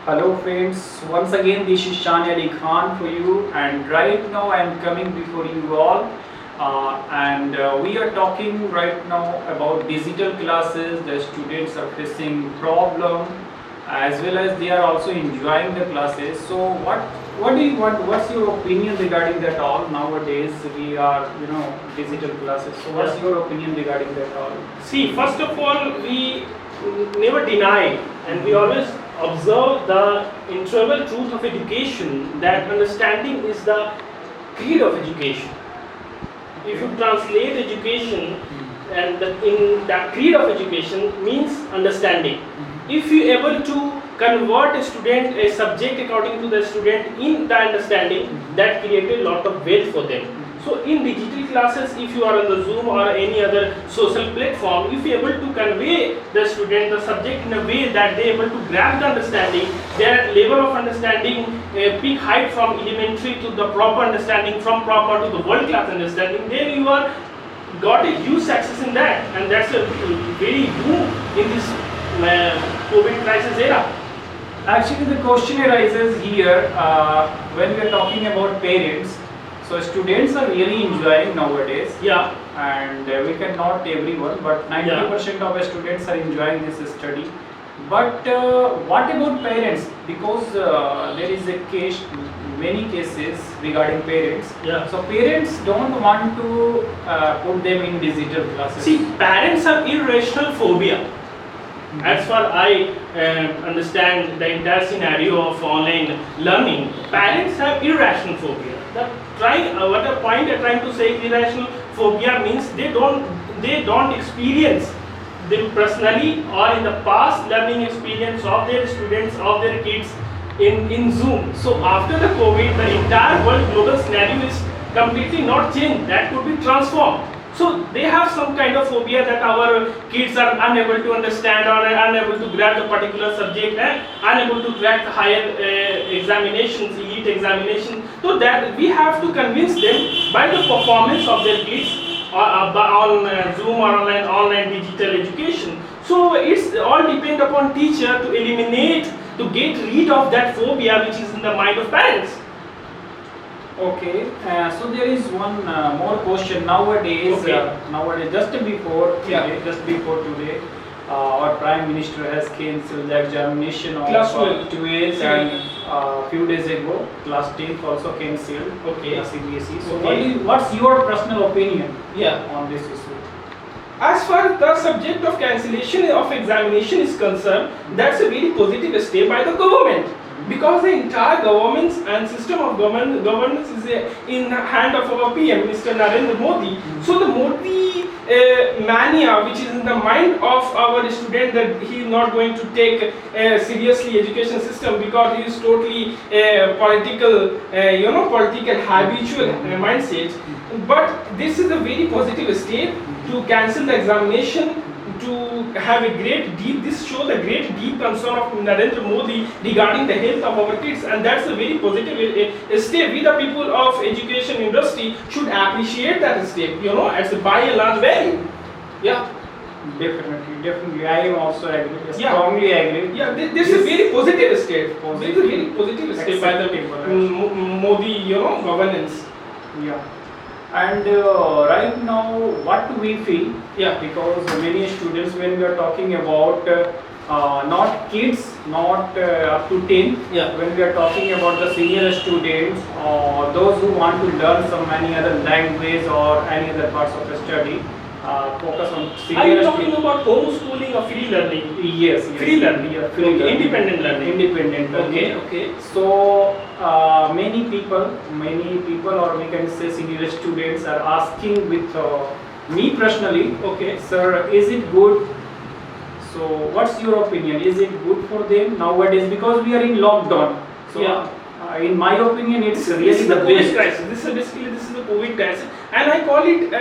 Hello friends, once again this is Shani Ali Khan for you, and right now I am coming before you all and we are talking right now about digital classes. The students are facing problem as well as they are also enjoying the classes. So what do you want, what's your opinion regarding that all? Nowadays we are digital classes, so what's your opinion regarding that all? See, first of all, we never deny and we always observe the integral truth of education that understanding is the creed of education. If you translate education and in the creed of education means understanding. If you able to convert a student, a subject according to the student in the understanding, that created a lot of wealth for them. So in digital classes, if you are on the Zoom or any other social platform, if you are able to convey the student the subject in a way that they are able to grab the understanding, their level of understanding peak height from elementary to the proper understanding, from proper to the world class understanding, then you are got a huge success in that, and that's a very boom in this COVID crisis era. Actually, the question arises here when we are talking about parents. So students are really enjoying nowadays. Yeah. And we cannot everyone, but 90% of the students are enjoying this study. But what about parents? Because there is a case, many cases regarding parents. Yeah. So parents don't want to put them in digital classes. See, parents have irrational phobia. As far I understand the entire scenario of online learning, parents have irrational phobia. What a point they're trying to say, irrational phobia means they don't experience them personally or in the past learning experience of their students, of their kids in Zoom. So after the COVID, the entire world global scenario is completely not changed. That could be transformed. So they have some kind of phobia that our kids are unable to understand or unable to grab the particular subject and unable to crack the higher examinations, elite examinations. So that we have to convince them by the performance of their kids on Zoom or online digital education. So it's all depend upon teacher to eliminate, to get rid of that phobia which is in the mind of parents. Okay, so there is one more question nowadays. Okay. Nowadays, just before today, our Prime Minister has cancelled the examination of Class 12th, and few days ago, class 10th also cancelled. Okay. CBSE. So, Okay. what's your personal opinion Yeah. on this issue? As far as the subject of cancellation of examination is concerned, that's a very positive step by the government, because the entire governance and system of governance is in the hand of our PM, Mr. Narendra Modi. So the Modi mania, which is in the mind of our student, that he is not going to take seriously education system because he is totally political, political habitual mindset. But this is a very positive step to cancel the examination, to have a this shows the great deep concern of Narendra Modi regarding the health of our kids, and that's a very positive step. We the people of education industry should appreciate that step, as a by and large value. Yeah. Definitely. I am also agree. Yeah. Strongly agree. Yeah, this is very positive step. This is a very positive step by the Modi, governance. Yeah. And right now, what do we feel? Yeah. Because many students, when we are talking about not kids, not up to 10, Yeah. when we are talking about the senior students or those who want to learn some any other language or any other parts of the study, focus on Are senior you talking students. about homeschooling or free learning? Yes. Free learning. Yeah, free Okay. learning. Independent learning. Independent learning. Okay. So many people, or we can say senior students, are asking with me personally. Okay. Sir, is it good? So what's your opinion? Is it good for them nowadays? Because we are in lockdown. So Yeah. in my opinion, it's This really is the the COVID best. crisis. This is the COVID crisis, and I call it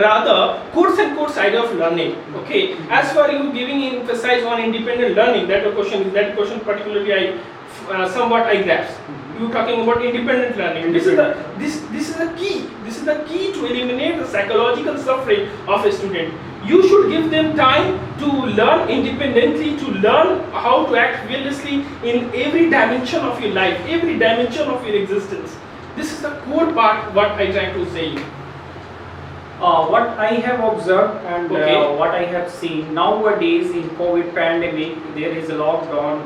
rather course and course side of learning. Okay. As far you giving emphasize on independent learning, that question particularly I somewhat I grasp. You talking about independent learning. This is the key. This is the key to eliminate the psychological suffering of a student. You should give them time to learn independently, to learn how to act fearlessly in every dimension of your life, every dimension of your existence. This is the core part what I try to say. What I have observed and Okay. what I have seen nowadays in COVID pandemic, there is a lockdown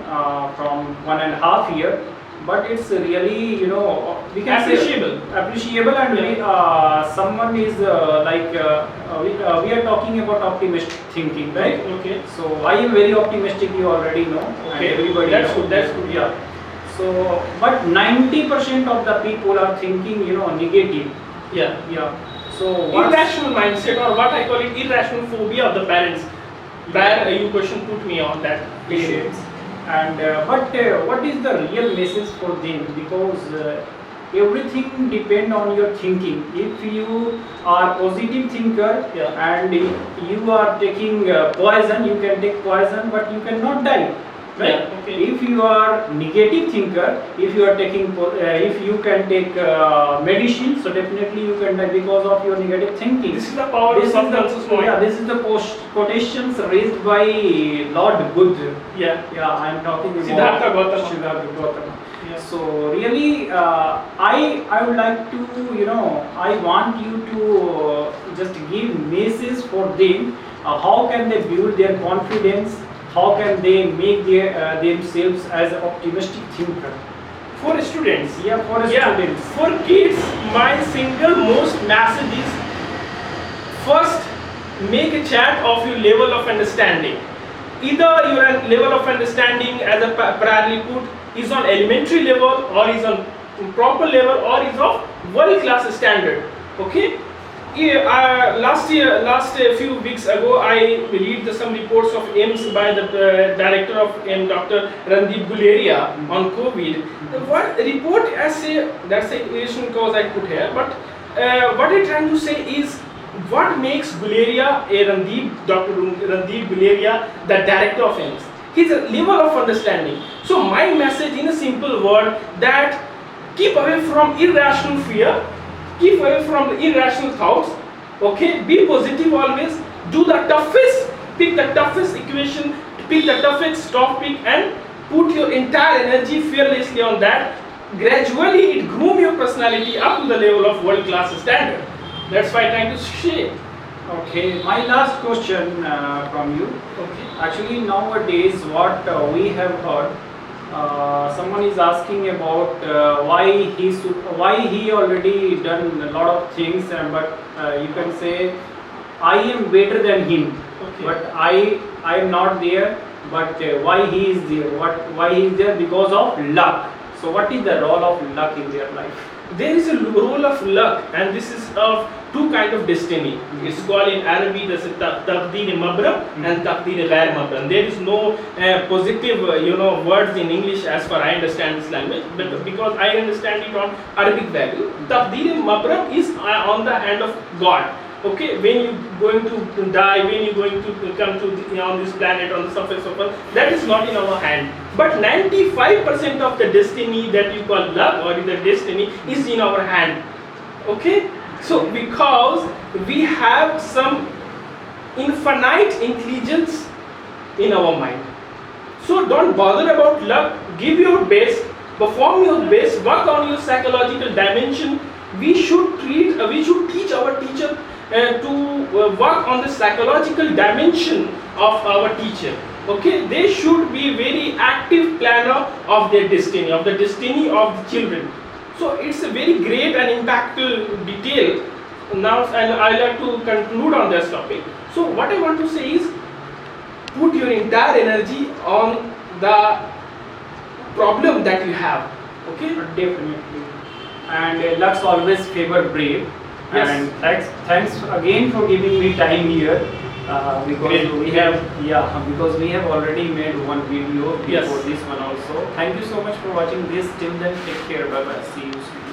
from 1.5 year, but it's really, you know, we can Appreciable. say appreciable, and Yeah. someone is we are talking about optimistic thinking, right? Okay. So I am very optimistic, you already know, and Okay. everybody That's knows. good, that's good. Yeah. So, but 90% of the people are thinking, you know, negative. Yeah. Yeah. So what's- Irrational mindset, or what I call it, irrational phobia of the parents. Prior you question put me on that issue. parents. And what is the real message for them? Because everything depend on your thinking. If you are positive thinker, Yeah. and you are taking poison, you can take poison, but you cannot die. Right? Yeah, okay. If you are negative thinker, if you are taking, if you can take medicine, so definitely you can die because of your negative thinking. This is the power of This is subconscious the, mind. yeah, this is the quotations raised by Lord Buddha. Yeah. Yeah, I am talking about Siddhartha Gautama. Siddhartha Gautama. Yeah. So really, I would like to, you know, I want you to just give message for them. How can they build their confidence? How can they make themselves as an optimistic thinker? For students. Yeah, for Yeah. students. For kids, my single most message is first make a chart of your level of understanding. Either your level of understanding, as a priorly put, is on elementary level, or is on proper level, or is of world class standard. Okay. Yeah, last few weeks ago, I read some reports of AIMS by the director of AIMS, Dr. Randeep Guleria, on COVID. What report as a, that's a irrational cause I put here, but what I'm trying to say is what makes Guleria, Dr. Randeep Guleria, the director of AIMS. His level of understanding. So my message in a simple word, that keep away from irrational fear. Keep away from the irrational thoughts. Okay, be positive always. Do the toughest, pick the toughest equation, pick the toughest topic, and put your entire energy fearlessly on that. Gradually, it groom your personality up to the level of world-class standard. That's why I'm trying to say. Okay, my last question from you. Okay. Actually, nowadays, what we have heard, someone is asking about why he already done a lot of things, but you can say I am better than him, Okay. but I am not there. But why he is there? Why he is there? Because of luck. So, what is the role of luck in their life? There is a role of luck, and this is of two kind of destiny. It's called in Arabic as taqdeer mabram and taqdeer ghair mabram. There is no positive words in English as far I understand this language, but because I understand it on Arabic value, taqdeer mabram is on the hand of God. Okay, when you going to die, when you going to come to on this planet, on the surface of Earth, that is not in our hand. But 95% of the destiny that you call luck or the destiny is in our hand. Okay, so because we have some infinite intelligence in our mind, so don't bother about luck. Give your best, perform your best, work on your psychological dimension. We should teach our teacher to work on the psychological dimension of our teacher. Okay, they should be very active planner of their destiny, of the destiny of the children. So it's a very great and impactful detail. Now, and I like to conclude on this topic. So what I want to say is, put your entire energy on the problem that you have. Okay. Definitely. And luck's always favor brave. Yes. And thanks again for giving me time here. Because Great. because we have already made one video before Yes. this one also. Thank you so much for watching this. Till then, take care. Bye bye. See you soon.